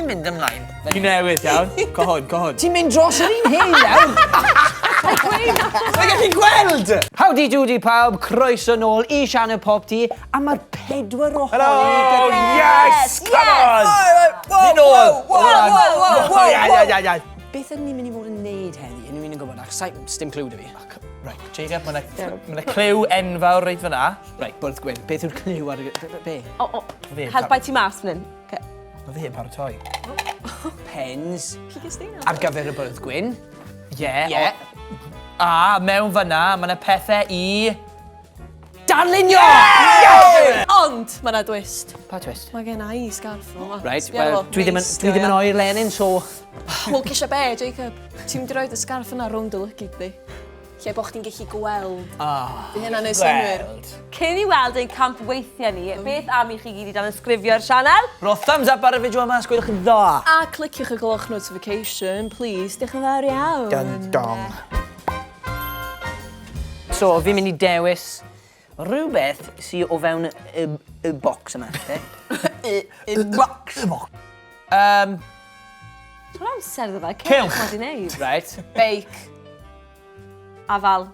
sy'n mynd ymlaen? Ti'n newydd iawn. Go hwn. Ti'n mynd dros yr un hyn iawn? Mae'n gallu gweld! Howdy doody pawb, croeso nôl I sianel PopT, a mae'r 4 o Hello! Yes! Come on! Ni nôl! Beth ydyn ni'n mynd I fod yn neud heddi? Yn ni'n gwybod, ac sdim clw da fi. Right, Jacob, mae'n clyw enfawr reit fyna. Right, bwrdd gwyn, beth yw'r clw ar y... Be? Helpai ti mas fan hyn. Mae fe yn paratoi. Pens ar gyfer y bwrdd gwyn. Ie. A mewn fyna, mae'n pethau I... Darlunio! Ond, mae yna twist. Pa twist? Mae gen I scarf yma. Right, wel, dwi ddim yn oer Elin, so... Wel, cisio be, Jacob? Ti'n mynd I roed y scarf yna rownd y lygyd di. Lle bo chdi'n gallu gweld. Di hynna'n neud synwyr. Cyn I weld ein camp weithiau ni, beth am I chi gyd I Tanysgrifio'r sianel? Ro thumbs up ar y fideo yma, sgwydwch yn dda. A cliciwch y gloch notification, please. Diolch yn fawr iawn. Dun dong. So, fi'n mynd I dewis rhywbeth sydd o fewn y bocs yma. Y bocs. Dwi'n amser dda fe, Cilch. Mae di neud. Right. Bake. Afal.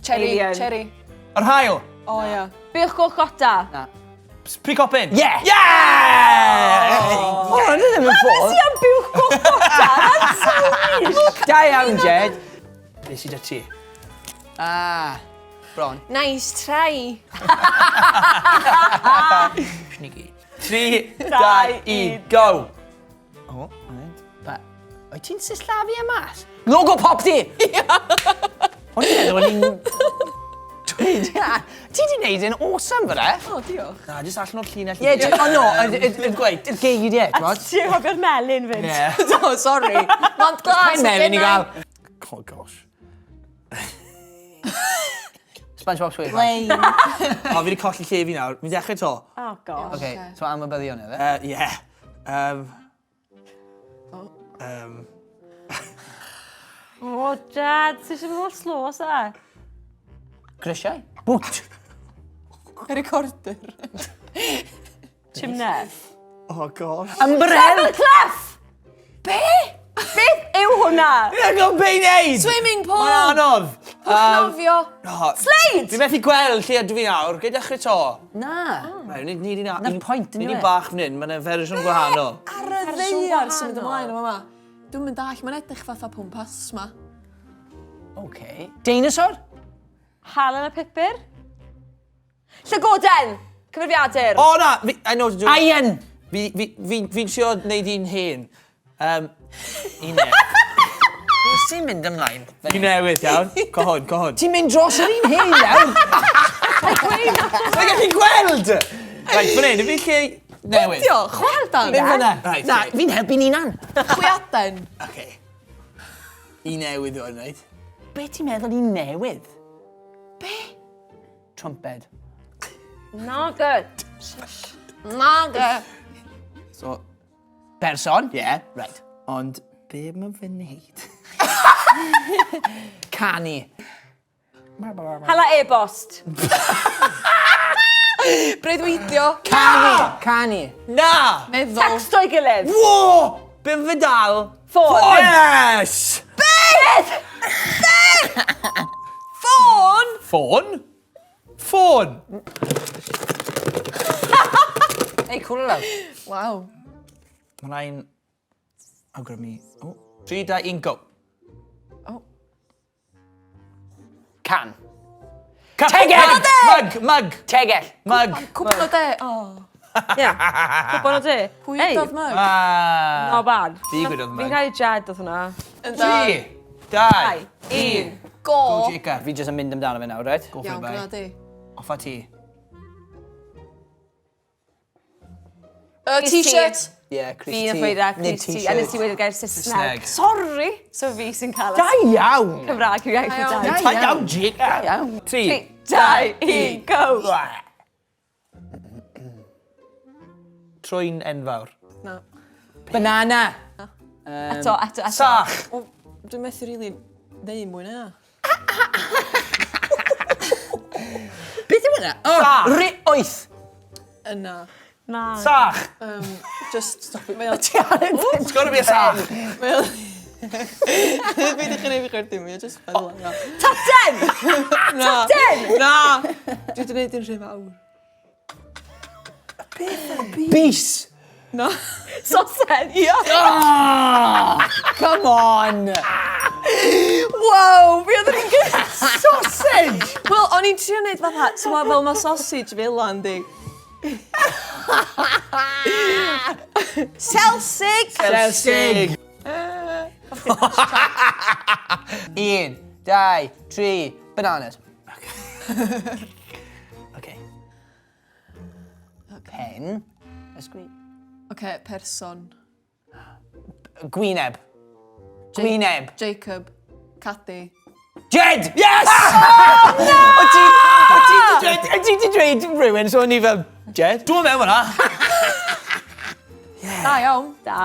Cherry. Alien. Cherry. Yr hael. O, ia. Bech goch gota. Na. Pre-copin. Yeah! Yeah! O, yna ddim yn ffwrdd. Ti am bywch goch gota? That's so weird. Da iawn, Jed. Be sydd â ti? Bron. Nice try. Sneaky. 3, 2, 1, go! O, right. Ba, o'i ti'n sillafu y mas? Logo PopT! O'n i'n meddwl ni'n... Ti di wneud yn awesome fyna? O, diolch. Na, jyst allan o'r llinell. Ie, o no, y gweud, y geiriau, A ti'n hofio'r melyn fynd? Ie. O, sorry. Mont glas. Pa'n melyn I gael? Oh, gosh. SpongeBob SquarePants. Lane. O, fi wedi colli lle fi nawr. Fi'n dechrau to. Oh, gosh. Oce, so am y byddion efo? Ie. O, Dad, ti eisiau bod slo, sa? Grisiau? Bwt! Y recorder. Chimnef. Oh, gosh. Ymbrel! Clef! Be? Beth yw hwnna? Fi'n gwybod be i wneud! Swimming pool. Mae'n anodd. Pwchnofio. Sleid! Fi'n methu gweld lle ydw fi nawr. Gei dechrau to. Na. Right, ni di nawr. Na'r pwynt yn Ni di yw e. bach fan hyn, mae'n fersiwn gwahanol. Ar y ddeiar sy'n mynd ymlaen o yma. Dwi'n mynd all, mae'n edrych fatha pwmpas ma. Oce. Deinosor? Halen a pupur? Llygoden! Cyfrifiadur. O, na! I know what to do. Iron! Fi'n sio wneud un hen. Un newydd. Beth sy'n mynd ymlaen? Un newydd, iawn. Go hwn. Ti'n mynd dros yr un hyn iawn? Mae'n gallu gweld! Right, fan hyn, y fi lle newydd. Dio, chwaradan. Mynd fyna. Right, Na, okay. fi'n helpu'n unan. Chwiaden. Oce. Un newydd o'n rhaid. Be ti'n meddwl i newydd? Be? Trumped. No good. Naga. So, Person? yeah. Right. Ond, be mae'n fy wneud? Canu. Hala e-bost. Breuddwydio. Canu. Na! Meddwl. Texto I gilydd. Wo! Be'n fy dal? Ffôn. Yes! Beth? Ffôn. Ffôn? Ffôn! Ei, cwrw law. Waw. Mae'n rhaid awgrymu. 3, 2, 1, go. Can. Tegell! Mug! Tegell. Mug! Cwbl o de. O. Ie. Cwbl o di. Pwydodd myg. No bad. Fi gwydodd Fi'n mug. cael Jed oedd hwnna. 3, 2, 1. Go. Go, Jacob. Fi jyst yn mynd amdano fe nawr, right? Go for Iawn, it, gyda bai. di. Offa ti. T-shirt. Ie, Fi yn dweud a Nid Christy. A nes i wedi gael Saesneg. Saesneg. Sorry. So fi sy'n cael Da iawn! Cymraeg i'w iaith o Da dau. Da iawn, Jacob. Da iawn. 3, 3, 2, 1, go! Trwy'n enfawr. Na. Banana. Eto. Sach. O, dwi'n methu rili ddeu mwy na. Beth yw hwnna? O, Sach. Wyth. Yna. Na. Sach. Just stop it. Mae o'n... It's gotta be a sach. Mae o'n... Fi ddech chi'n ei fi chwerthu mi, just fel yna. Top 10! Na. Top 10! Na! Dwi wedi gwneud yn rhy fawr. Bis! Na. Sausage! Come on! Wow! Fi oedd yn gwneud Sausage! Wel, o'n i'n trio gwneud fatha, ti'n meddwl fel mae sausage fel landi. Selsig! Selsig! 1, 2, 3, bananas. Okay. Pen. Ysgri. Oce, person. Gwyneb. Gwyneb. Jacob. Cadi. Jed! Yes! No! O ti di dweud rhywun, so o'n i fel, Jed? Dwi'n meddwl hwnna. Da iawn. Da.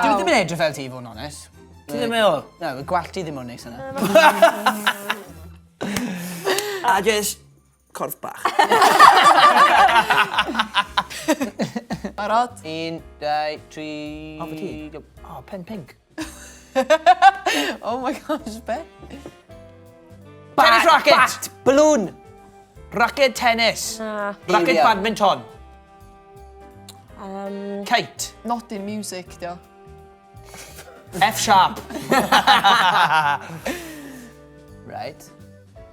Dwi ddim yn edrych fel ti, fod yn onest. Ti ddim meddwl? No, y gwallt ti ddim o'n neis yna. A just corff bach. Barod. 1, 2, 3... O, be ti? Oh, pen pink. Oh my gosh, be? Tennis racket. Bat, balloon. Racket tennis. Racket Eiliad. badminton. Kite. Not in music, dio. F sharp. Right.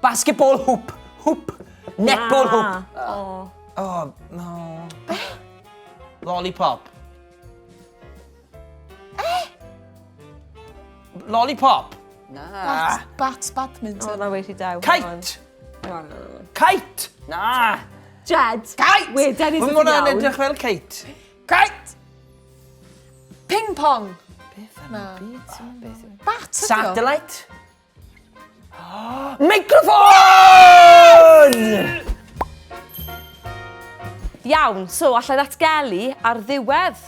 Basketball hoop. Hoop. Netball hoop. Oh. Oh, no. Lollipop. Lollipop. Nah. Bats badminton. Oh, na wedi daw. Kite. Kite. Nah. Jed. Kite. Wedyn i Mae ti hwnna'n iawn. edrych fel kite. Kite. Ping pong. Na. Bat ydi o. Satellite. Microphone! Iawn, so allai ddatgelu ar ddiwedd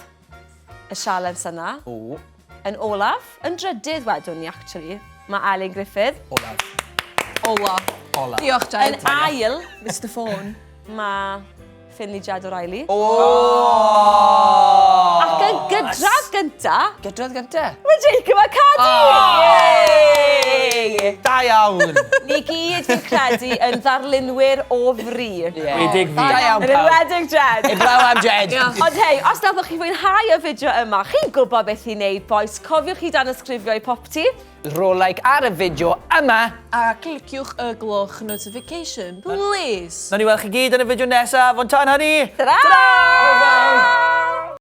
y sialens yna. O. Yn olaf, yn drydydd wedwn ni, actually. Mae Elin Griffith. Olaf. Ola. Olaf. Diolch, Yn Jed. ail, Mr Phone. mae Finley Jed o'r Eili. Oh! Ac yn gydradd gynta, Gydradd gynta. mae Jacob a Cadi! Yay! Da iawn. Ni gyd fi'n credu yn ddarlunwyr o fri. Wedig fi. Da iawn, Yn pawb. enwedig Jed. Eblaw am Jed. Ond hei, os dathwch chi fwynhau y fideo yma, chi'n gwybod beth i wneud, boys. Cofiwch chi danysgrifio i PopT. Ro like ar y fideo yma. A cliciwch y gloch notification, please. Nawn ni weld chi gyd yn y fideo nesaf. Fon tan hynny. Ta-da!